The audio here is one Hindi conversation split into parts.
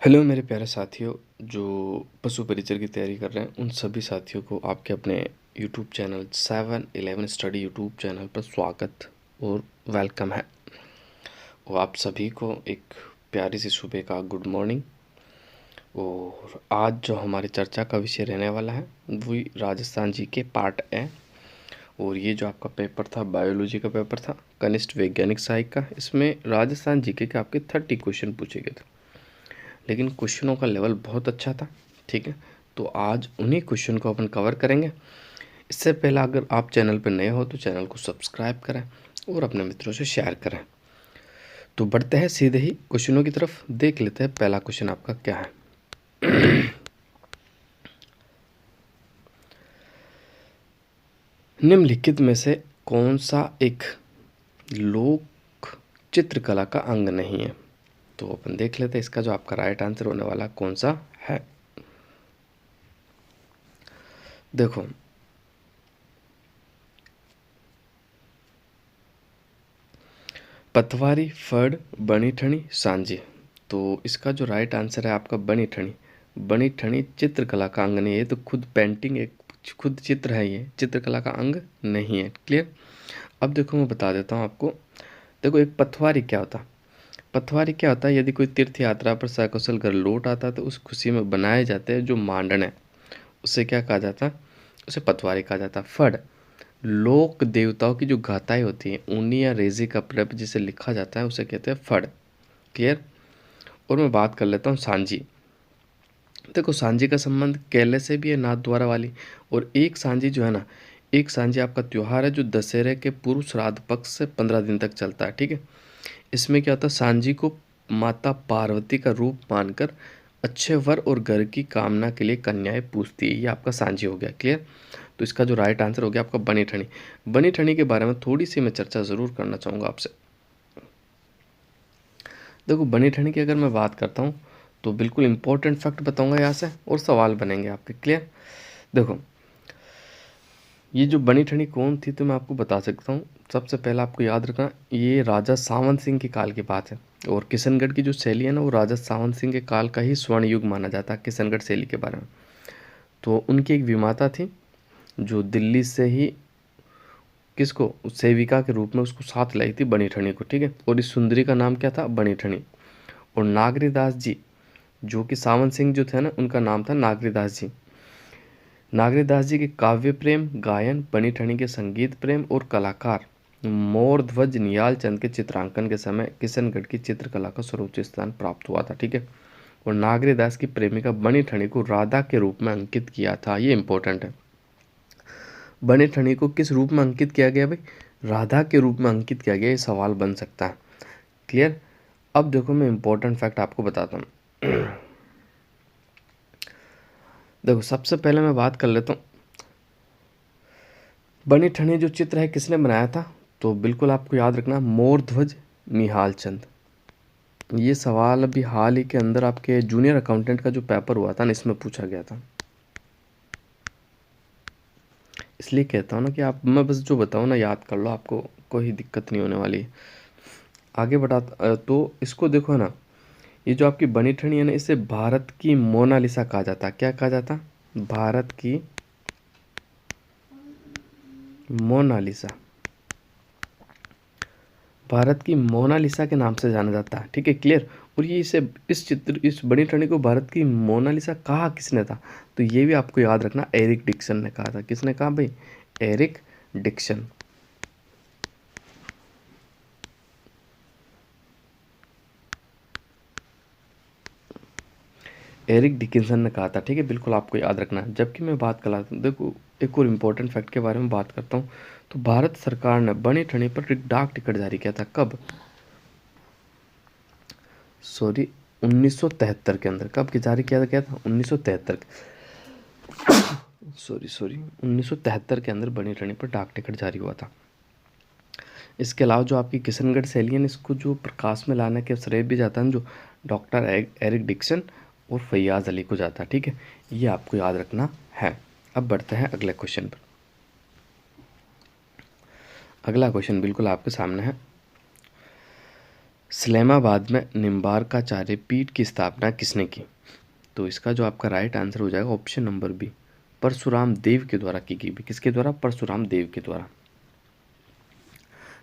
हेलो मेरे प्यारे साथियों जो पशु परिचर की तैयारी कर रहे हैं उन सभी साथियों को आपके अपने YouTube channel 7-11 study YouTube channel पर स्वागत और वेलकम है। और आप सभी को एक प्यारी सी सुबह का गुड मॉर्निंग। और आज जो हमारी चर्चा का विषय रहने वाला है वही राजस्थान जी के पार्ट ए। और ये जो आपका पेपर था बायोलॉजी का पेपर था कनिष्ठ वैज्ञानिक सहायक का, इसमें राजस्थान जीके के आपके 30 क्वेश्चन पूछे गए थे, लेकिन क्वेश्चनों का लेवल बहुत अच्छा था। ठीक है, तो आज उन्हीं क्वेश्चन को अपन कवर करेंगे। इससे पहले अगर आप चैनल पर नए हो तो चैनल को सब्सक्राइब करें और अपने मित्रों से शेयर करें। तो बढ़ते हैं सीधे ही क्वेश्चनों की तरफ, देख लेते हैं पहला क्वेश्चन आपका क्या है। निम्नलिखित में से कौन सा एक लोक चित्रकला का अंग नहीं है? तो अपन देख लेते हैं इसका जो आपका राइट आंसर होने वाला कौन सा है। देखो, पतवारी, फड़, बनी ठनी, सांझी। तो इसका जो राइट आंसर है आपका बनी ठनी। बनी ठनी चित्रकला का अंग नहीं है, तो खुद पेंटिंग एक खुद चित्र है, ये चित्रकला का अंग नहीं है। क्लियर। अब देखो मैं बता देता हूँ आपको। देखो, एक पतवारी क्या होता है? पतवारी क्या होता है? यदि कोई तीर्थ यात्रा पर सकुशल घर लौट आता है तो उस खुशी में बनाए जाते हैं जो मांडन है, उसे क्या कहा जाता है? उसे पतवारी कहा जाता है। फड़, लोक देवताओं की जो गाथाएं होती हैं ऊनी या रेजी कपड़े पर जिसे लिखा जाता है उसे कहते हैं फड़। क्लियर। और मैं बात कर लेता हूँ सांझी। देखो, सांझी का संबंध केले से भी है, नाथ द्वारा वाली। और एक सांझी जो है ना, एक सांझी आपका त्योहार है जो दशहरे के पूर्व श्राद्ध पक्ष से 15 दिन तक चलता है। ठीक है, इसमें क्या होता है, सांझी को माता पार्वती का रूप मानकर अच्छे वर और घर की कामना के लिए कन्याएं पूछती है। ये आपका सांझी हो गया। क्लियर। तो इसका जो राइट आंसर हो गया आपका बनी ठनी। बनी ठनी के बारे में थोड़ी सी मैं चर्चा ज़रूर करना चाहूँगा आपसे। देखो, बनी ठनी की अगर मैं बात करता हूँ तो बिल्कुल इंपॉर्टेंट फैक्ट बताऊँगा यहाँ से और सवाल बनेंगे आपके। क्लियर। देखो, ये जो बनी ठनी कौन थी तो मैं आपको बता सकता हूँ। सबसे पहला आपको याद रखना, ये राजा सावंत सिंह के काल की बात है। और किशनगढ़ की जो शैली है ना, वो राजा सावंत सिंह के काल का ही स्वर्ण युग माना जाता है किशनगढ़ शैली के बारे में। तो उनकी एक विमाता थी जो दिल्ली से ही किसको, सेविका के रूप में उसको साथ लाई थी बनी ठनी को। ठीक है, और इस सुंदरी का नाम क्या था? बनी ठनी। और नागरीदास जी, जो कि सावंत सिंह जो थे ना, उनका नाम था नागरीदास जी। नागरीदास जी के काव्य प्रेम, गायन, बनी ठनी के संगीत प्रेम और कलाकार मोरध्वज नियाल चंद के चित्रांकन के समय किशनगढ़ की चित्रकला का सर्वोच्च स्थान प्राप्त हुआ था। ठीक है, और नागरीदास की प्रेमिका बनी ठनी को राधा के रूप में अंकित किया था। ये इंपॉर्टेंट है। बनी ठनी को किस रूप में अंकित किया गया भाई? राधा के रूप में अंकित किया गया। ये सवाल बन सकता है। क्लियर। अब देखो, मैं इंपॉर्टेंट फैक्ट आपको बताता हूँ। देखो, सबसे पहले मैं बात कर लेता हूँ, बनी ठनी जो चित्र है किसने बनाया था? तो बिल्कुल आपको याद रखना, मोरध्वज निहाल चंद। ये सवाल अभी हाल ही के अंदर आपके जूनियर अकाउंटेंट का जो पेपर हुआ था ना, इसमें पूछा गया था। इसलिए कहता हूँ ना कि आप, मैं बस जो बताऊँ ना याद कर लो, आपको कोई दिक्कत नहीं होने वाली। आगे बढ़ा तो इसको देखो ना, ये जो आपकी बनी ठनी है ना, इसे भारत की मोनालिसा कहा जाता है। क्या कहा जाता? भारत की मोनालिसा। भारत की मोनालिसा के नाम से जाना जाता है। ठीक है, क्लियर। और ये इस बनी ठनी को भारत की मोनालिसा कहा किसने था? तो ये भी आपको याद रखना, एरिक डिक्सन ने कहा था। किसने कहा भाई? Eric Dixon. एरिक डिकिंसन ने कहा था। ठीक है, बिल्कुल आपको याद रखना है। जबकि मैं बात कर रहा था, देखो एक और इम्पोर्टेंट फैक्ट के बारे में बात करता हूँ। तो भारत सरकार ने बनी ठनी पर एक डाक टिकट जारी किया था। कब? सॉरी, 1973 के अंदर। कब की जारी किया था? क्या था? 1973। सॉरी 1973 के अंदर बनी ठनी पर डाक टिकट जारी हुआ था। इसके अलावा जो आपकी किशनगढ़ शैली है, इसको जो प्रकाश में लाने के श्रेय भी जाता है जो डॉक्टर एरिक डिक्सन और फैयाज अली को जाता है। ठीक है, ये आपको याद रखना है। अब बढ़ते हैं अगले क्वेश्चन पर। अगला क्वेश्चन बिल्कुल आपके सामने है। इस्लामाबाद में निम्बार्काचार्य पीठ की स्थापना किसने की? तो इसका जो आपका राइट आंसर हो जाएगा ऑप्शन नंबर बी, परशुराम देव के द्वारा की गई। किसके द्वारा? परशुराम देव के द्वारा।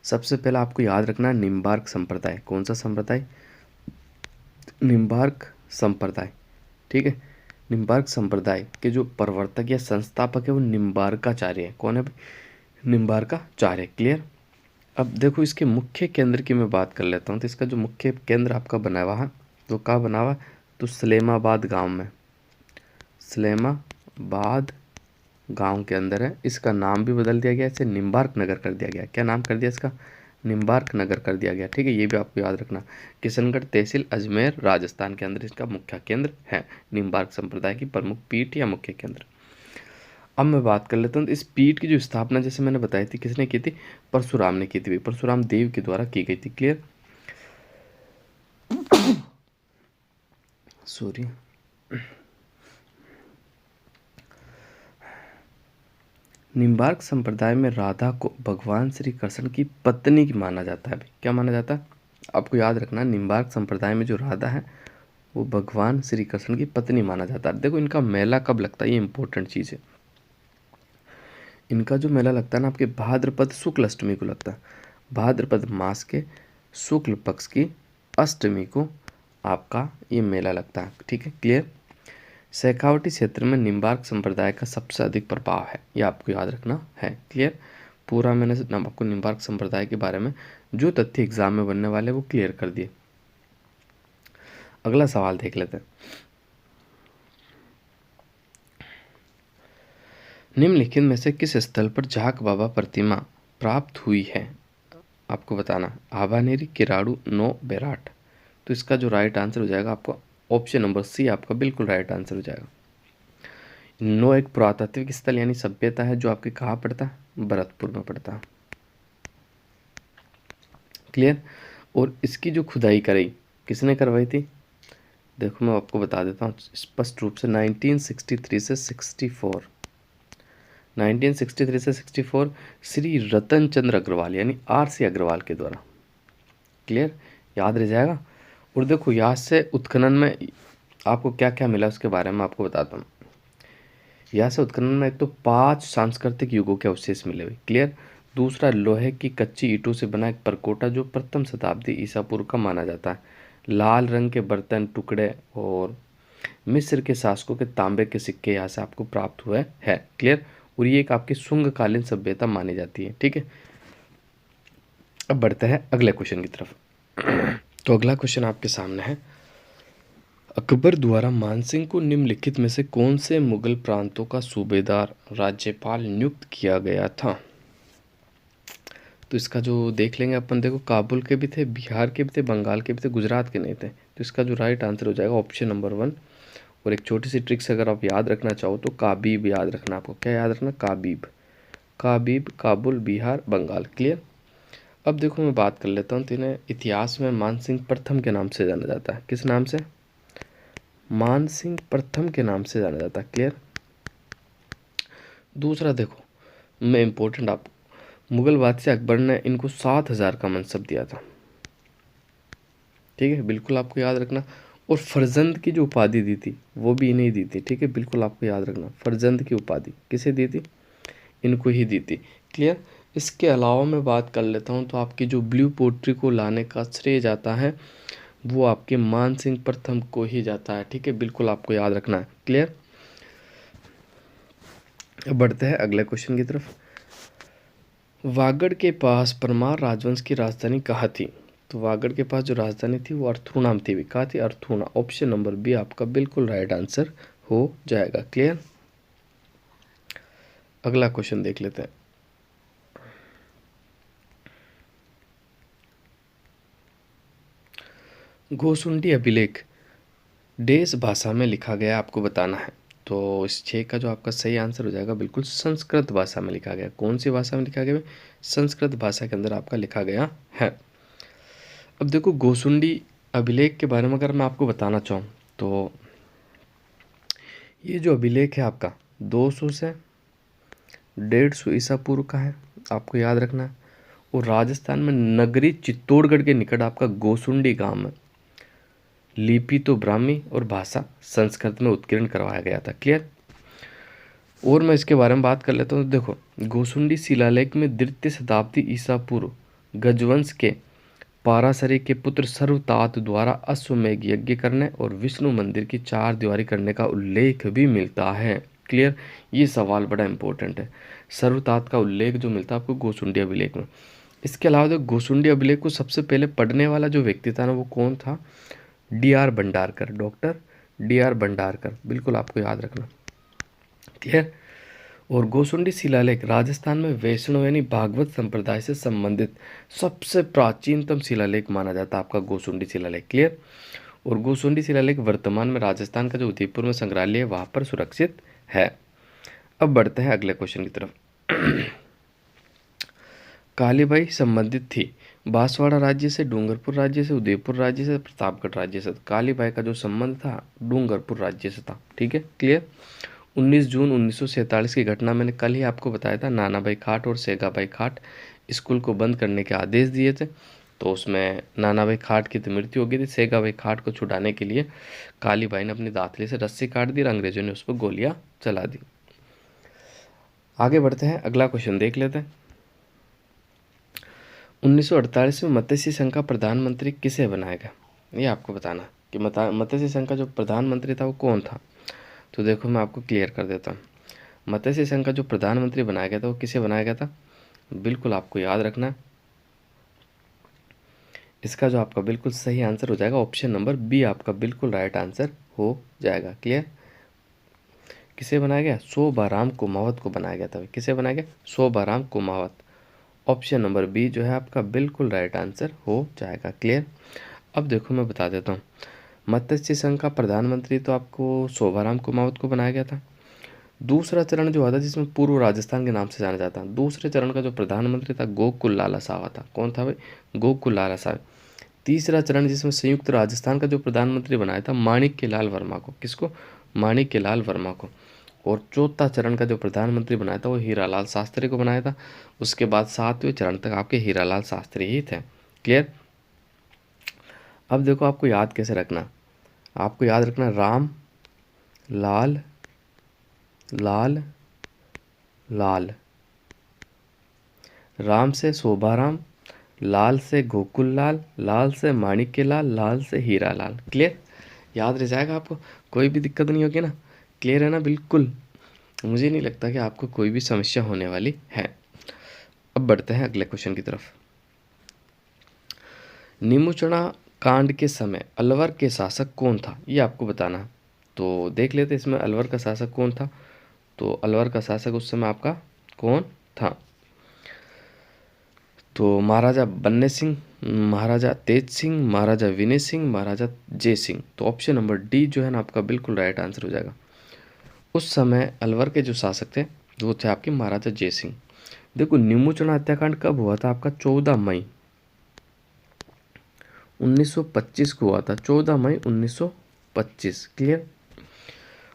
सबसे पहला आपको याद रखना है निम्बार्क संप्रदाय। कौन सा संप्रदाय? निम्बार्क संप्रदाय। ठीक है, निम्बार्क संप्रदाय के जो प्रवर्तक या संस्थापक है वो निम्बार्काचार्य है। कौन है? निम्बार्काचार्य। क्लियर। अब देखो इसके मुख्य केंद्र की मैं बात कर लेता हूँ। तो इसका जो मुख्य केंद्र आपका बना हुआ है तो कहाँ बना हुआ है? तो सलेमाबाद गांव में, सलेमाबाद गांव के अंदर है। इसका नाम भी बदल दिया गया, इसे निम्बार्क नगर कर दिया गया। क्या नाम कर दिया इसका? निम्बार्क नगर कर दिया गया। ठीक है, ये भी आपको याद रखना। किशनगढ़ तहसील, अजमेर, राजस्थान के अंदर इसका मुख्य केंद्र है। निम्बार्क संप्रदाय की प्रमुख पीठ या मुख्य केंद्र। अब मैं बात कर लेता हूँ इस पीठ की जो स्थापना जैसे मैंने बताई थी किसने की थी? परशुराम ने की थी। परशुराम देव के द्वारा की गई थी। क्लियर। सॉरी। निम्बार्क संप्रदाय में राधा को भगवान श्री कृष्ण की पत्नी की माना जाता है। क्या माना जाता है? आपको याद रखना, निम्बार्क संप्रदाय में जो राधा है वो भगवान श्री कृष्ण की पत्नी माना जाता है। देखो इनका मेला कब लगता है, ये इंपॉर्टेंट चीज़ है। इनका जो मेला लगता है ना आपके भाद्रपद शुक्ल अष्टमी को लगता है। भाद्रपद मास के शुक्ल पक्ष की अष्टमी को आपका ये मेला लगता है। ठीक है, क्लियर। शेखावटी क्षेत्र में निम्बार्क संप्रदाय का सबसे अधिक प्रभाव है, ये आपको याद रखना है। क्लियर। पूरा मैंने आपको निम्बार्क संप्रदाय के बारे में जो तथ्य एग्जाम में बनने वाले वो क्लियर कर दिए। अगला सवाल देख लेते हैं। निम्नलिखित में से किस स्थल पर झाक बाबा प्रतिमा प्राप्त हुई है? आपको बताना। आभानेरी, किराड़ू, नो, बेराट। तो इसका जो राइट आंसर हो जाएगा आपका ऑप्शन नंबर सी आपका बिल्कुल राइट आंसर हो जाएगा। नो एक पुरातात्विक स्थल यानी सभ्यता है जो आपके कहाँ पड़ता है? भरतपुर में पड़ता है। क्लियर। और इसकी जो खुदाई कराई किसने करवाई थी? देखो मैं आपको बता देता हूँ स्पष्ट रूप से 1963 से 64, 1963 से 64 श्री रतन चंद्र अग्रवाल यानी RC अग्रवाल के द्वारा। क्लियर, याद रह जाएगा। और देखो यहाँ से उत्खनन में आपको क्या क्या मिला उसके बारे में आपको बताता हूँ। यहाँ से उत्खनन में एक तो 5 सांस्कृतिक युगों के अवशेष मिले हुए। क्लियर। दूसरा लोहे की कच्ची ईंटों से बना एक परकोटा जो प्रथम शताब्दी ईसा पूर्व का माना जाता है। लाल रंग के बर्तन टुकड़े और मिस्र के शासकों के तांबे के सिक्के यहाँ से आपको प्राप्त हुए हैं। क्लियर। और ये एक आपकी शुंगकालीन सभ्यता मानी जाती है। ठीक है, अब बढ़ते हैं अगले क्वेश्चन की तरफ। तो अगला क्वेश्चन आपके सामने है, अकबर द्वारा मानसिंह को निम्नलिखित में से कौन से मुगल प्रांतों का सूबेदार राज्यपाल नियुक्त किया गया था? तो इसका जो देख लेंगे अपन। देखो काबुल के भी थे, बिहार के भी थे, बंगाल के भी थे, गुजरात के नहीं थे। तो इसका जो राइट आंसर हो जाएगा ऑप्शन नंबर 1। और एक छोटी सी ट्रिक्स अगर आप याद रखना चाहो तो काबीब याद रखना। आपको क्या याद रखना? काबीब। काबीब, काबुल, बिहार, बंगाल। क्लियर। अब देखो मैं बात कर लेता हूँ। तो इन्हें इतिहास में मानसिंह प्रथम के नाम से जाना जाता है। किस नाम से? मानसिंह प्रथम के नाम से जाना जाता है। क्लियर। दूसरा देखो मैं इंपॉर्टेंट आप, मुगल बादशाह अकबर ने इनको 7,000 का मनसब दिया था। ठीक है, बिल्कुल आपको याद रखना। और फरजंद की जो उपाधि दी थी वो भी इन्हें दी थी। ठीक है, बिल्कुल आपको याद रखना। फरजंद की उपाधि किसे दी थी? इनको ही दी थी। क्लियर। इसके अलावा मैं बात कर लेता हूँ तो आपकी जो ब्लू पोट्री को लाने का श्रेय जाता है वो आपके मानसिंह प्रथम को ही जाता है। ठीक है, बिल्कुल आपको याद रखना है। क्लियर। अब बढ़ते हैं अगले क्वेश्चन की तरफ। वागड़ के पास परमार राजवंश की राजधानी कहाँ थी? तो वागड़ के पास जो राजधानी थी वो अर्थूना में थी। कहाँ थी? अर्थूना। ऑप्शन नंबर बी आपका बिल्कुल राइट आंसर हो जाएगा। क्लियर। अगला क्वेश्चन देख लेते हैं। घोसुंडी अभिलेख डेस भाषा में लिखा गया आपको बताना है। तो इस 6 का जो आपका सही आंसर हो जाएगा बिल्कुल संस्कृत भाषा में लिखा गया। कौन सी भाषा में लिखा गया? संस्कृत भाषा के अंदर आपका लिखा गया है। अब देखो घोसुंडी अभिलेख के बारे में अगर मैं आपको बताना चाहूँ तो ये जो अभिलेख है आपका 200 से 150 ईसा पूर्व का है। आपको याद रखना है। और राजस्थान में नगरी चित्तौड़गढ़ के निकट आपका गोसुंडी गांव में लिपि तो ब्राह्मी और भाषा संस्कृत में उत्कीर्ण करवाया गया था। क्लियर। और मैं इसके बारे में बात कर लेता हूँ। देखो, गोसुंडी शिलालेख में द्वितीय शताब्दी ईसा पूर्व गजवंश के पाराशरी के पुत्र सर्वतात द्वारा अश्वमेघ यज्ञ करने और विष्णु मंदिर की चार दीवारी करने का उल्लेख भी मिलता है। क्लियर। ये सवाल बड़ा इंपॉर्टेंट है। सर्वतात का उल्लेख जो मिलता है आपको गोसुंडी अभिलेख में। इसके अलावा जो गोसुंडी अभिलेख को सबसे पहले पढ़ने वाला जो व्यक्ति था ना, वो कौन था? DR. Bhandarkar, doctor DR. Bhandarkar, बिल्कुल आपको याद रखना। क्लियर। और गोसुंडी शिलालेख राजस्थान में वैष्णव यानी भागवत संप्रदाय से संबंधित सबसे प्राचीनतम शिलालेख माना जाता है आपका गोसुंडी शिलालेख। क्लियर। और गोसुंडी शिलालेख वर्तमान में राजस्थान का जो उदयपुर में संग्रहालय है वहाँ पर सुरक्षित है। अब बढ़ते हैं अगले क्वेश्चन की तरफ। कालीबाई संबंधित थी बांसवाड़ा राज्य से, डूंगरपुर राज्य से, उदयपुर राज्य से, प्रतापगढ़ राज्य से। कालीबाई का जो संबंध था डूंगरपुर राज्य से था। ठीक है, क्लियर। 19 जून 1947 की घटना मैंने कल ही आपको बताया था। नानाभाई खाट और सेगाबाई खाट स्कूल को बंद करने के आदेश दिए थे, तो उसमें नानाभाई खाट की तो मृत्यु हो गई थी। सेगाबाई खाट को छुड़ाने के लिए कालीबाई ने अपनी दातली से रस्सी काट दी और अंग्रेजों ने उस पर गोलियां चला दी। आगे बढ़ते हैं, अगला क्वेश्चन देख लेते हैं। 1948 में मत्स्य संघ का प्रधानमंत्री किसे बनाया गया? ये आपको बताना कि मत्स्य संघ का जो प्रधानमंत्री था वो कौन था। तो देखो, मैं आपको क्लियर कर देता हूँ। मत्स्य संघ का जो प्रधानमंत्री बनाया गया था वो किसे बनाया गया था? बिल्कुल आपको याद रखना है। इसका जो आपका बिल्कुल सही आंसर हो जाएगा ऑप्शन नंबर बी, आपका बिल्कुल राइट आंसर हो जाएगा। क्लियर। किसे बनाया गया? शोभाराम कुमावत को बनाया गया था। किसे बनाया गया? Shobharam Kumawat. Option number B जो है आपका बिल्कुल राइट आंसर हो जाएगा। क्लियर। अब देखो, मैं बता देता हूँ। मत्स्य संघ का प्रधानमंत्री तो आपको शोभाराम कुमावत को बनाया गया था। दूसरा चरण जो आता जिसमें पूर्व राजस्थान के नाम से जाना जाता है, दूसरे चरण का जो प्रधानमंत्री था गोकुल लाला सावा था। कौन था भाई? गोकुल लाला सावा। तीसरा चरण जिसमें संयुक्त राजस्थान का जो प्रधानमंत्री बनाया था माणिक्य लाल वर्मा को। किसको? माणिक्य लाल वर्मा को। और चौथा चरण का जो प्रधानमंत्री बनाया था वो हीरालाल शास्त्री को बनाया था। उसके बाद सातवें चरण तक आपके हीरालाल शास्त्री ही थे। क्लियर। अब देखो, आपको याद कैसे रखना, आपको याद रखना राम लाल लाल लाल, राम से शोभाराम, लाल से गोकुल लाल, लाल से माणिक्य लाल, लाल से हीरा लाल। क्लियर। याद रह जाएगा आपको, कोई भी दिक्कत नहीं होगी ना? क्लियर है ना? बिल्कुल, मुझे नहीं लगता कि आपको कोई भी समस्या होने वाली है। अब बढ़ते हैं अगले क्वेश्चन की तरफ। नीमूचना कांड के समय अलवर के शासक कौन था? ये आपको बताना। तो देख लेते इसमें अलवर का शासक कौन था। तो अलवर का शासक उस समय आपका कौन था? तो महाराजा बन्ने सिंह, महाराजा तेज सिंह, महाराजा विनय सिंह, महाराजा जय सिंह। तो ऑप्शन नंबर डी जो है ना आपका बिल्कुल राइट आंसर हो जाएगा। उस समय अलवर के जो शासक थे वो थे आपके महाराजा जय सिंह। देखो, नीमूचना हत्याकांड कब हुआ था आपका? 14 मई 1925 को हुआ था। 14 मई 1925। क्लियर।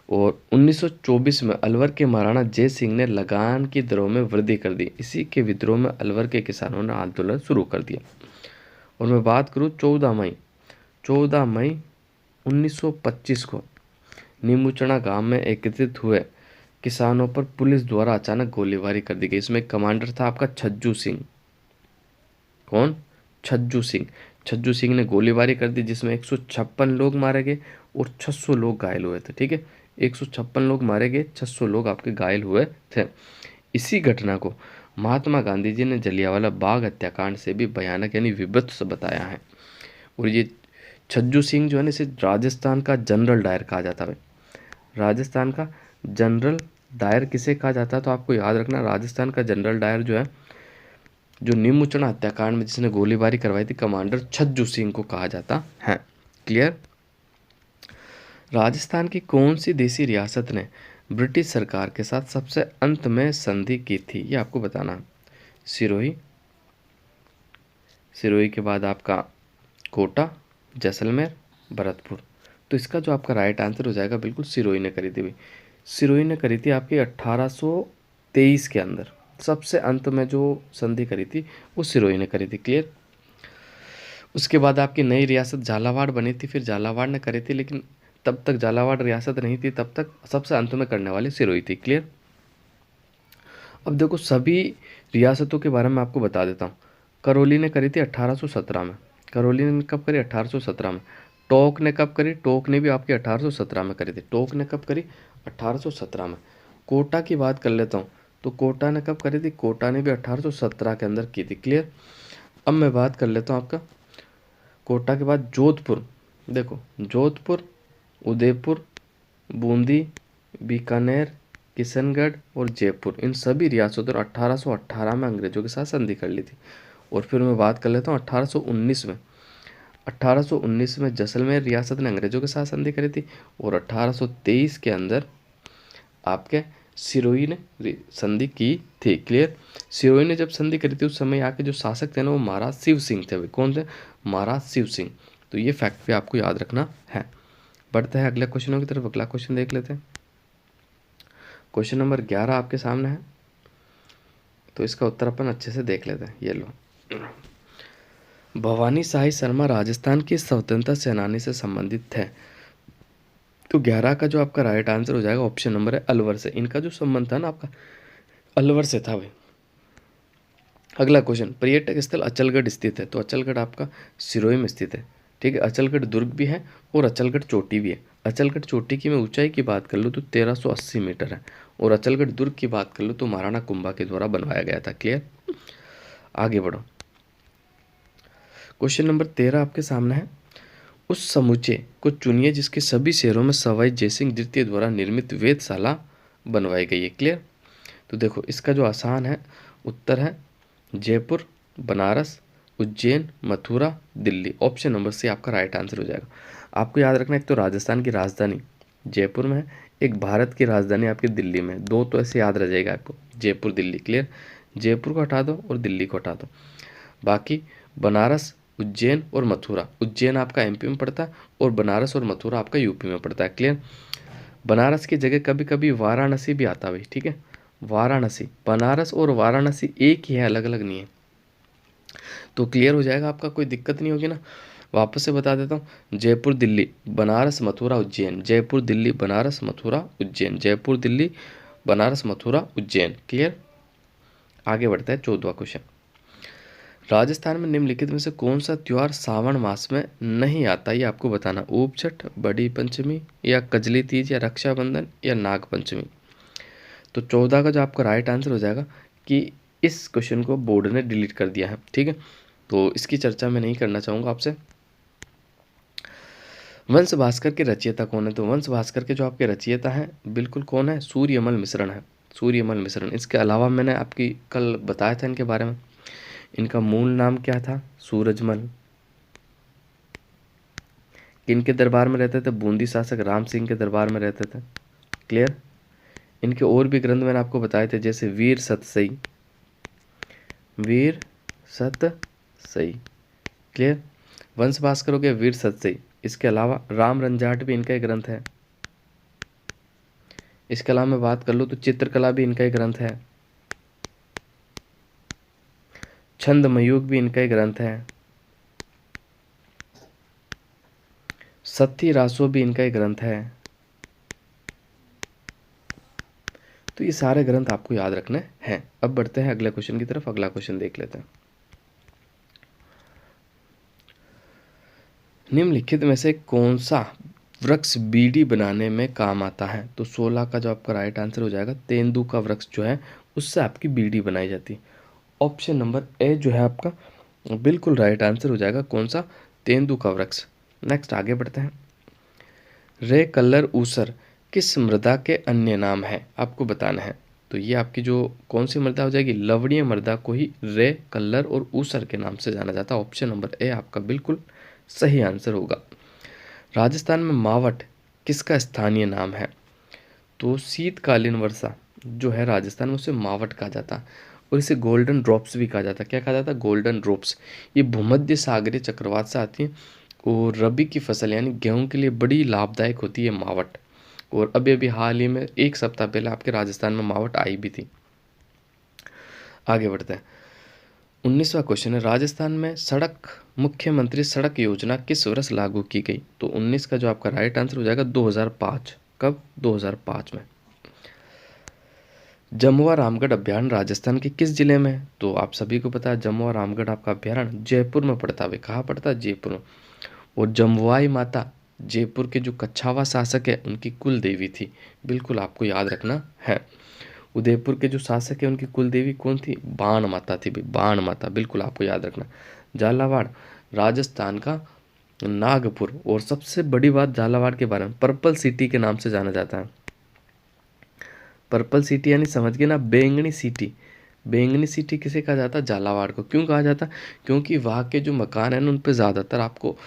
और 1924 में अलवर के महाराणा जय सिंह ने लगान की दरों में वृद्धि कर दी। इसी के विद्रोह में अलवर के किसानों ने आंदोलन शुरू कर दिया। और मैं बात करूं 14 मई 1925 को नीमूचना गांव में एकत्रित हुए किसानों पर पुलिस द्वारा अचानक गोलीबारी कर दी गई। इसमें कमांडर था आपका छज्जू सिंह। कौन? छज्जू सिंह। छज्जू सिंह ने गोलीबारी कर दी जिसमें 156 लोग मारे गए और 600 लोग घायल हुए थे। ठीक है, 156 लोग मारे गए, 600 लोग आपके घायल हुए थे। इसी घटना को महात्मा गांधी जी ने जलियांवाला बाग हत्याकांड से भी भयानक यानी विभत्स बताया है। और ये छज्जू सिंह जो है ना, इसे राजस्थान का जनरल डायर कहा जाता है। राजस्थान का जनरल डायर किसे कहा जाता है? तो आपको याद रखना, राजस्थान का जनरल डायर जो है, जो नीमूचना हत्याकांड में जिसने गोलीबारी करवाई थी, कमांडर छज्जू सिंह को कहा जाता है। क्लियर। राजस्थान की कौन सी देसी रियासत ने ब्रिटिश सरकार के साथ सबसे अंत में संधि की थी? ये आपको बताना। सिरोही, सिरोही के बाद आपका कोटा, जैसलमेर, भरतपुर। तो इसका जो आपका राइट आंसर हो जाएगा बिल्कुल सिरोही ने करी थी भाई। सिरोही ने करी थी आपकी 1823 के अंदर। सबसे अंत में जो संधि करी थी वो सिरोही ने करी थी। क्लियर। उसके बाद आपकी नई रियासत झालावाड़ बनी थी, फिर झालावाड़ ने करी थी, लेकिन तब तक झालावाड़ रियासत नहीं थी, तब तक सबसे अंत में करने वाली सिरोही थी। क्लियर। अब देखो सभी रियासतों के बारे में आपको बता देता हूँ। करौली ने करी थी 1817 में। करौली ने कब करी? 1817 में। टोंक ने कब करी? टोंक ने भी आपकी 1817 में करी थी। टोंक ने कब करी? 1817 में। कोटा की बात कर लेता हूँ, तो कोटा ने कब करी थी? कोटा ने भी 1817 के अंदर की थी। क्लियर। अब मैं बात कर लेता हूँ आपका कोटा के बाद जोधपुर। देखो जोधपुर, उदयपुर, बूंदी, बीकानेर, किशनगढ़ और जयपुर, इन सभी रियासतों ने 1818 में अंग्रेजों के साथ संधि कर ली थी। और फिर मैं बात कर लेता हूँ 1819 में। 1819 में जैसलमेर रियासत ने अंग्रेजों के साथ संधि करी थी, और 1823 के अंदर आपके सिरोही ने संधि की थी। क्लियर। सिरोही ने जब संधि करी थी उस समय यहाँ के जो शासक थे ना वो महाराज शिव सिंह थे। वे कौन थे? महाराज शिव सिंह। तो ये फैक्ट भी आपको याद रखना है। बढ़ते हैं अगले क्वेश्चनों की तरफ। अगला क्वेश्चन देख लेते हैं। क्वेश्चन नंबर 11 आपके सामने है, तो इसका उत्तर अपन अच्छे से देख लेते हैं। ये लो, भवानी शाही शर्मा राजस्थान की स्वतंत्रता सेनानी से संबंधित थे। तो 11 का जो आपका राइट आंसर हो जाएगा ऑप्शन नंबर है अलवर से। इनका जो संबंध था ना आपका अलवर से था भाई। अगला क्वेश्चन, पर्यटक स्थल अचलगढ़ स्थित है। तो अचलगढ़ आपका सिरोही में स्थित है। ठीक है। अचलगढ़ दुर्ग भी है और अचलगढ़ चोटी भी है। अचलगढ़ चोटी की मैं ऊंचाई की बात कर लूँ तो 1380 मीटर है, और अचलगढ़ दुर्ग की बात कर लूँ तो महाराणा कुंभा के द्वारा बनवाया गया था। क्लियर। आगे बढ़ो। क्वेश्चन नंबर 13 आपके सामने है, उस समुच्चय को चुनिए जिसके सभी शहरों में सवाई जयसिंह द्वितीय द्वारा निर्मित वेधशाला बनवाई गई है। क्लियर। तो देखो इसका जो आसान है उत्तर है Jaipur, Banaras, Ujjain, Mathura, Delhi. Option number C आपका राइट आंसर हो जाएगा। आपको याद रखना, एक तो राजस्थान की राजधानी जयपुर में है, एक भारत की राजधानी आपकी दिल्ली में है। दो तो ऐसे याद रह जाएगा आपको, जयपुर दिल्ली। क्लियर। जयपुर को हटा दो और दिल्ली को हटा दो, बाकी बनारस, उज्जैन और मथुरा। उज्जैन आपका एमपी में पड़ता है और बनारस और मथुरा आपका यूपी में पड़ता है। क्लियर। बनारस की जगह कभी कभी वाराणसी भी आता है भाई। ठीक है। वाराणसी, बनारस और वाराणसी एक ही है, अलग अलग नहीं है। तो क्लियर हो जाएगा आपका, कोई दिक्कत नहीं होगी ना। वापस से बता देता हूँ, जयपुर दिल्ली बनारस मथुरा उज्जैन, जयपुर दिल्ली बनारस मथुरा उज्जैन, जयपुर दिल्ली बनारस मथुरा उज्जैन। क्लियर। आगे बढ़ता है 14वां क्वेश्चन, राजस्थान में निम्नलिखित में से कौन सा त्योहार सावन मास में नहीं आता? ये आपको बताना। ऊप छठ, बड़ी पंचमी, या कजली तीज, या रक्षाबंधन, या नाग पंचमी। तो 14 का जो आपका राइट आंसर हो जाएगा कि इस क्वेश्चन को बोर्ड ने डिलीट कर दिया है। ठीक है। तो इसकी चर्चा मैं नहीं करना चाहूँगा आपसे। वंश भास्कर के रचयिता कौन है? तो वंश भास्कर के जो आपके रचयिता हैं बिल्कुल कौन है? सूर्यमल मिश्रण है। सूर्यमल मिश्रण। इसके अलावा मैंने आपकी कल बताया था इनके बारे में। इनका मूल नाम क्या था? सूरजमल। किनके दरबार में रहते थे? बूंदी शासक राम सिंह के दरबार में रहते थे। क्लियर। इनके और भी ग्रंथ मैंने आपको बताए थे, जैसे वीर सतसई, वीर सतसई। क्लियर। वंश भास्कर हो गया, वीर सतसई। इसके अलावा राम रंजाट भी इनका एक ग्रंथ है। इसके अलावा मैं बात कर लूँ तो चित्रकला भी इनका एक ग्रंथ है। छंद मयूख भी इनका एक ग्रंथ है। सत्ती रासो भी इनका एक ग्रंथ है। तो ये सारे ग्रंथ आपको याद रखने हैं। अब बढ़ते हैं अगले क्वेश्चन की तरफ। अगला क्वेश्चन देख लेते हैं, निम्नलिखित में से कौन सा वृक्ष बीड़ी बनाने में काम आता है? तो 16 का जो आपका राइट आंसर हो जाएगा तेंदू का वृक्ष जो है उससे आपकी बीड़ी बनाई जाती है। ऑप्शन नंबर ए जो है आपका बिल्कुल राइट आंसर हो जाएगा। कौन सा? तेंदू का वृक्ष। नेक्स्ट आगे बढ़ते हैं, रे कलर ऊसर किस मृदा के अन्य नाम है? आपको बताना है। तो ये आपकी जो कौन सी मृदा हो जाएगी? लवणीय मृदा को ही रे कलर और ऊसर के नाम से जाना जाता है। ऑप्शन नंबर ए आपका बिल्कुल सही आंसर होगा। राजस्थान में मावट किसका स्थानीय नाम है? तो शीतकालीन वर्षा जो है राजस्थान में उसे मावट कहा जाता है, और इसे गोल्डन ड्रॉप्स भी कहा जाता है। क्या कहा जाता है? Golden drops. ये भूमध्य सागरीय चक्रवात से आती है और रबी की फसल यानी गेहूं के लिए बड़ी लाभदायक होती है मावट। और अभी अभी हाल ही में एक सप्ताह पहले आपके राजस्थान में मावट आई भी थी। आगे बढ़ते हैं। 19वां क्वेश्चन है, राजस्थान में सड़क मुख्यमंत्री सड़क योजना किस वर्ष लागू की गई? तो 19 का जो आपका राइट आंसर हो जाएगा 2005। कब? 2005 में। जमुआ रामगढ़ अभयारण्य राजस्थान के किस जिले में है? तो आप सभी को पता है जमुआ रामगढ़ आपका अभयारण्य जयपुर में पड़ता है। कहाँ पड़ता है? जयपुर में। और जमुआई माता जयपुर के जो कच्छावा शासक है उनकी कुल देवी थी, बिल्कुल आपको याद रखना है। उदयपुर के जो शासक है उनकी कुल देवी कौन थी? बाण माता थी, बाण माता, बिल्कुल आपको याद रखना। झालावाड़ राजस्थान का नागपुर, और सबसे बड़ी बात झालावाड़ के बारे में, पर्पल सिटी के नाम से जाना जाता है। पर्पल सिटी यानी समझ गए ना, बैंगनी सिटी। बैंगनी सिटी किसे कहा जाता है? झालावाड़ को। क्यों कहा जाता? क्योंकि वहाँ के जो मकान हैं उन पर ज़्यादातर आपको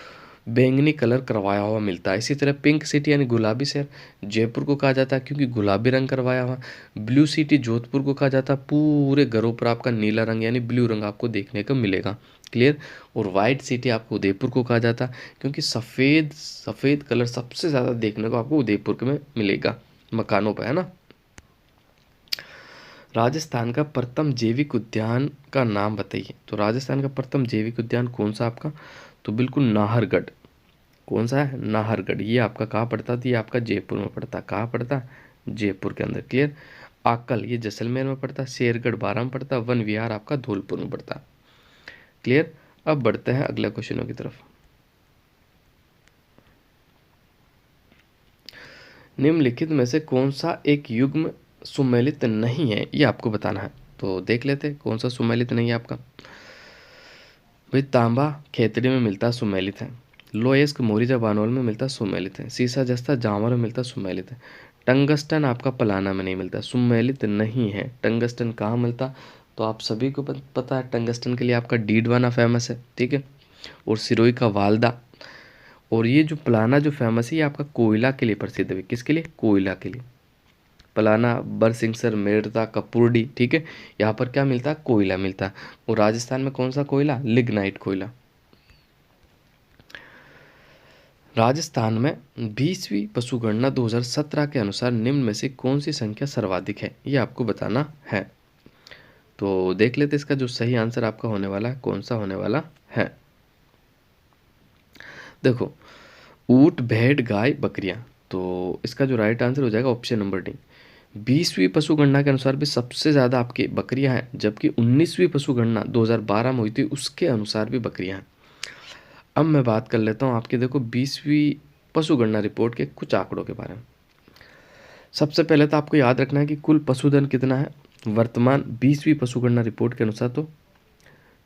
बैंगनी कलर करवाया हुआ मिलता है। इसी तरह पिंक सिटी यानी गुलाबी शहर जयपुर को कहा जाता है क्योंकि गुलाबी रंग करवाया हुआ। ब्लू सिटी जोधपुर को कहा जाता है, पूरे घरों पर आपका नीला रंग यानी ब्लू रंग आपको देखने को मिलेगा। क्लियर? और वाइट सिटी आपको उदयपुर को कहा जाता है क्योंकि सफ़ेद सफ़ेद कलर सबसे ज़्यादा देखने को आपको उदयपुर में मिलेगा मकानों पर, है ना। राजस्थान का प्रथम जैविक उद्यान का नाम बताइए। तो राजस्थान का प्रथम जैविक उद्यान कौन सा आपका? तो बिल्कुल नाहरगढ़। कौन सा है? नाहरगढ़। ये आपका कहाँ पड़ता था? ये आपका जयपुर में पड़ता। कहाँ पड़ता? जयपुर के अंदर। क्लियर? आकल ये जैसलमेर में पड़ता। शेरगढ़ बारां में पड़ता। वन विहार आपका धौलपुर में पड़ता। क्लियर? अब बढ़ते हैं अगले क्वेश्चनों की तरफ। निम्नलिखित में से कौन सा एक युग्म सुमेलित नहीं है, ये आपको बताना है। तो देख लेते हैं कौन सा सुमेलित नहीं है आपका। भाई तांबा खेतड़ी में मिलता सुमेलित है, लोयस्क मोरिजा बानोल में मिलता सुमेलित है, सीसा जस्ता जामर में मिलता सुमेलित है, टंगस्टन आपका पलाना में नहीं मिलता, सुमेलित नहीं है। टंगस्टन कहाँ मिलता? तो आप सभी को पता है टंगस्टन के लिए आपका डीडवाना फेमस है, ठीक है, और सिरोही का वालदा। और ये जो पलाना जो फेमस है ये आपका कोयला के लिए प्रसिद्ध है। किसके लिए? कोयला के लिए। पलाना, बरसिंगसर, मेड़ता, कपूरडी, ठीक है, यहाँ पर क्या मिलता है? कोयला मिलता है। और राजस्थान में कौन सा कोयला? लिग्नाइट कोयला। राजस्थान में 20वीं पशुगणना 2017 के अनुसार निम्न में से कौन सी संख्या सर्वाधिक है, ये आपको बताना है। तो देख लेते इसका जो सही आंसर आपका होने वाला है कौन सा होने वाला है। देखो, ऊंट, भेड़, गाय, बकरियां। तो इसका जो राइट आंसर हो जाएगा ऑप्शन नंबर डी। 20वीं पशुगणना के अनुसार भी सबसे ज़्यादा आपकी बकरियां हैं, जबकि 19वीं पशुगणना 2012 में हुई थी उसके अनुसार भी बकरियां हैं। अब मैं बात कर लेता हूं आपके, देखो 20वीं पशुगणना रिपोर्ट के कुछ आंकड़ों के बारे में। सबसे पहले तो आपको याद रखना है कि कुल पशुधन कितना है वर्तमान 20वीं पशुगणना रिपोर्ट के अनुसार, तो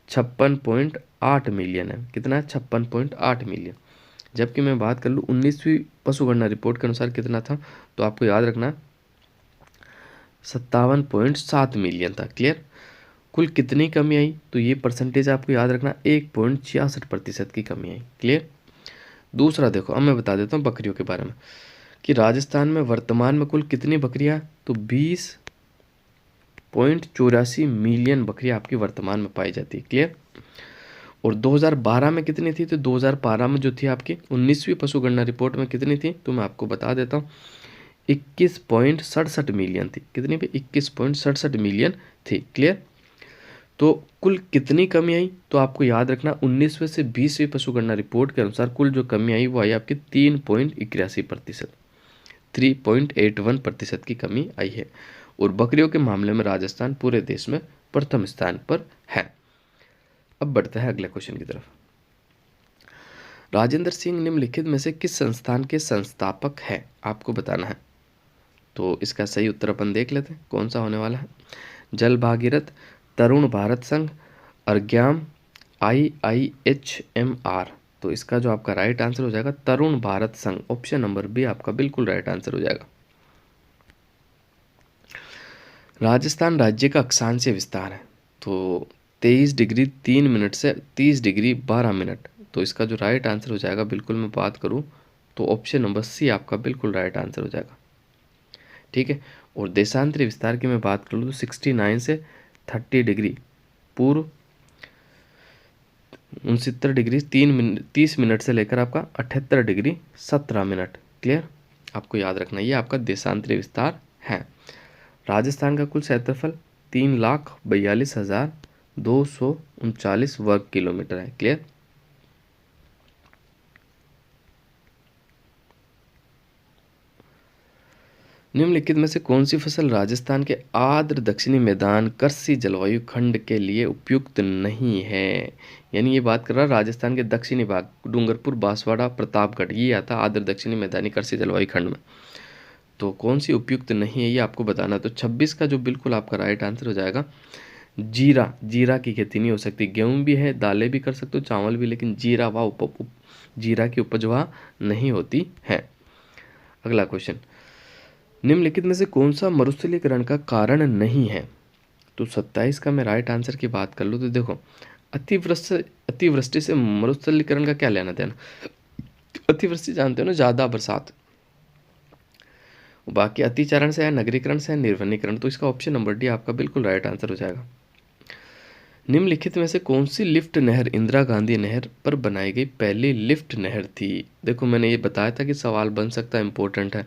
56.8 मिलियन है। कितना है? 56.8 मिलियन। जबकि मैं बात कर लूँ 19वीं पशुगणना रिपोर्ट के अनुसार कितना था, तो आपको याद रखना 57.7 मिलियन था। क्लियर? कुल कितनी कमी आई? तो ये परसेंटेज आपको याद रखना 1.66% की कमी आई। क्लियर? दूसरा देखो, अब मैं बता देता हूँ बकरियों के बारे में कि राजस्थान में वर्तमान में कुल कितनी बकरियां? तो 20.84 मिलियन बकरियां आपकी वर्तमान में पाई जाती है। क्लियर? और 2012 में कितनी थी? तो 2012 में जो थी आपकी 19वीं पशुगणना रिपोर्ट में कितनी थी, तो मैं आपको बता देता हूँ 21.67 मिलियन थी। कितनी भी? 21.67 मिलियन थी। क्लियर? तो कुल कितनी कमी आई? तो आपको याद रखना 19वीं से 20वीं पशुगणना रिपोर्ट के अनुसार कुल जो कमी आई वो आई आपकी 3.81%, 3.81% की कमी आई है। और बकरियों के मामले में राजस्थान पूरे देश में प्रथम स्थान पर है। अब बढ़ते हैं अगले क्वेश्चन की तरफ। राजेंद्र सिंह निम्नलिखित में से किस संस्थान के संस्थापक है, आपको बताना है। तो इसका सही उत्तर अपन देख लेते हैं कौन सा होने वाला है। जल भागीरथ, तरुण भारत संघ, अर्ग्याम, IIHMR। तो इसका जो आपका राइट आंसर हो जाएगा तरुण भारत संघ। ऑप्शन नंबर बी आपका बिल्कुल राइट आंसर हो जाएगा। राजस्थान राज्य का अक्षांशीय विस्तार है तो 23 डिग्री 3 मिनट से 30 डिग्री 12 मिनट। तो इसका जो राइट आंसर हो जाएगा, बिल्कुल मैं बात करूं तो ऑप्शन नंबर सी आपका बिल्कुल राइट आंसर हो जाएगा। ठीक है? और देशांतरी विस्तार की मैं बात कर लूँ तो 69 से 30 डिग्री पूर्व, 69 डिग्री 30 मिनट से लेकर आपका 78 डिग्री 17 मिनट। क्लियर? आपको याद रखना ये आपका देशांतरी विस्तार है। राजस्थान का कुल क्षेत्रफल 3,42,239 वर्ग किलोमीटर है। क्लियर। निम्नलिखित में से कौन सी फसल राजस्थान के आर्द्र दक्षिणी मैदान कृषि जलवायु खंड के लिए उपयुक्त नहीं है? यानी ये बात कर रहा है राजस्थान के दक्षिणी भाग, डूंगरपुर, बांसवाड़ा, प्रतापगढ़, ये आता आर्द्र दक्षिणी मैदानी कृषि जलवायु खंड में। तो कौन सी उपयुक्त नहीं है ये आपको बताना। तो 26 का जो बिल्कुल आपका राइट आंसर हो जाएगा जीरा। जीरा की खेती नहीं हो सकती। गेहूं भी है, दालें भी कर सकते हो, चावल भी, लेकिन जीरा की उपज वहाँ नहीं होती है। अगला क्वेश्चन, निम्नलिखित में से कौन सा मरुस्थलीकरण का कारण नहीं है? तो 27 का मैं राइट आंसर की बात कर लूँ तो देखो, अतिवृष्टि से मरुस्थलीकरण का क्या लेना देना। अतिवृष्टि जानते हो ना, ज़्यादा बरसात। बाकी अतिचारण से है, नगरीकरण से है, निर्वनीकरण। तो इसका ऑप्शन नंबर डी आपका बिल्कुल राइट आंसर हो जाएगा। निम्नलिखित में से कौन सी लिफ्ट नहर इंदिरा गांधी नहर पर बनाई गई पहली लिफ्ट नहर थी? देखो मैंने ये बताया था कि सवाल बन सकता है, इंपॉर्टेंट है,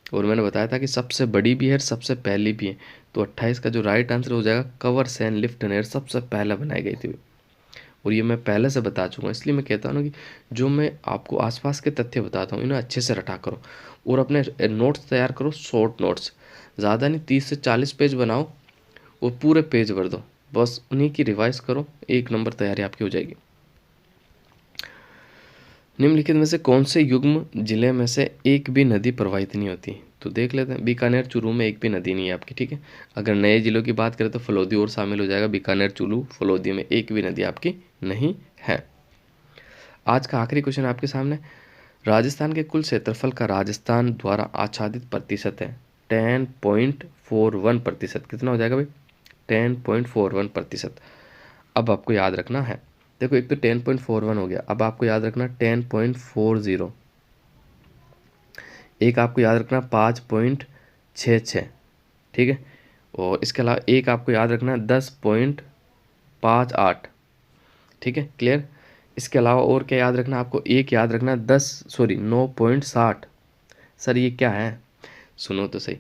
और मैंने बताया था कि सबसे बड़ी भी है, सबसे पहली भी है। तो 28 का जो राइट आंसर हो जाएगा कवर सैन लिफ्ट नहर सबसे पहले बनाई गई थी। और ये मैं पहले से बता चुका हूँ, इसलिए मैं कहता हूँ ना कि जो मैं आपको आसपास के तथ्य बताता हूँ इन्हें अच्छे से रटा करो और अपने नोट्स तैयार करो, शॉर्ट नोट्स, ज़्यादा नहीं, 30 से 40 पेज बनाओ और पूरे पेज भर दो, बस उन्हीं की रिवाइज करो, 1 नंबर तैयारी आपकी हो जाएगी। निम्नलिखित में से कौन से युग्म जिले में से एक भी नदी प्रवाहित नहीं होती? तो देख लेते हैं। बीकानेर, चूरू में एक भी नदी नहीं है आपकी, ठीक है। अगर नए जिलों की बात करें तो फलोदी और शामिल हो जाएगा। बीकानेर, चूरू, फलोदी में एक भी नदी आपकी नहीं है। आज का आखिरी क्वेश्चन आपके सामने, राजस्थान के कुल क्षेत्रफल का राजस्थान द्वारा आच्छादित प्रतिशत है 10.41%। कितना हो जाएगा भाई? 10.41%। अब आपको याद रखना है, देखो एक तो 10.41 हो गया, अब आपको याद रखना 10.40, एक आपको याद रखना 5.66, ठीक है। और इसके अलावा एक आपको याद रखना 10.58, ठीक है, क्लियर। इसके अलावा और क्या याद रखना आपको? एक याद रखना 9.60। सर ये क्या है? सुनो तो सही।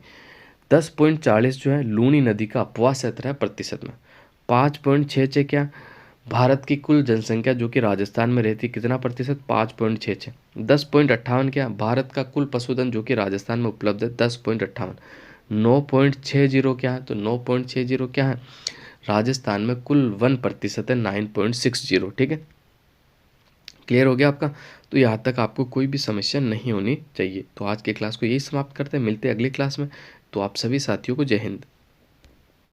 10.40 जो है लूनी नदी का अपवाह क्षेत्र है प्रतिशत में। 5.66 क्या? भारत की कुल जनसंख्या जो कि राजस्थान में रहती है, कितना प्रतिशत? 5.66। 10.58 क्या? भारत का कुल पशुधन जो कि राजस्थान में उपलब्ध है, 10.58। 9.60 क्या है? तो 9.60 क्या है? राजस्थान में कुल 1% है, 9.60, ठीक है। क्लियर हो गया आपका? तो यहाँ तक आपको कोई भी समस्या नहीं होनी चाहिए। तो आज के क्लास को यही समाप्त करते हैं, मिलते हैं अगली क्लास में। तो आप सभी साथियों को जय हिंद।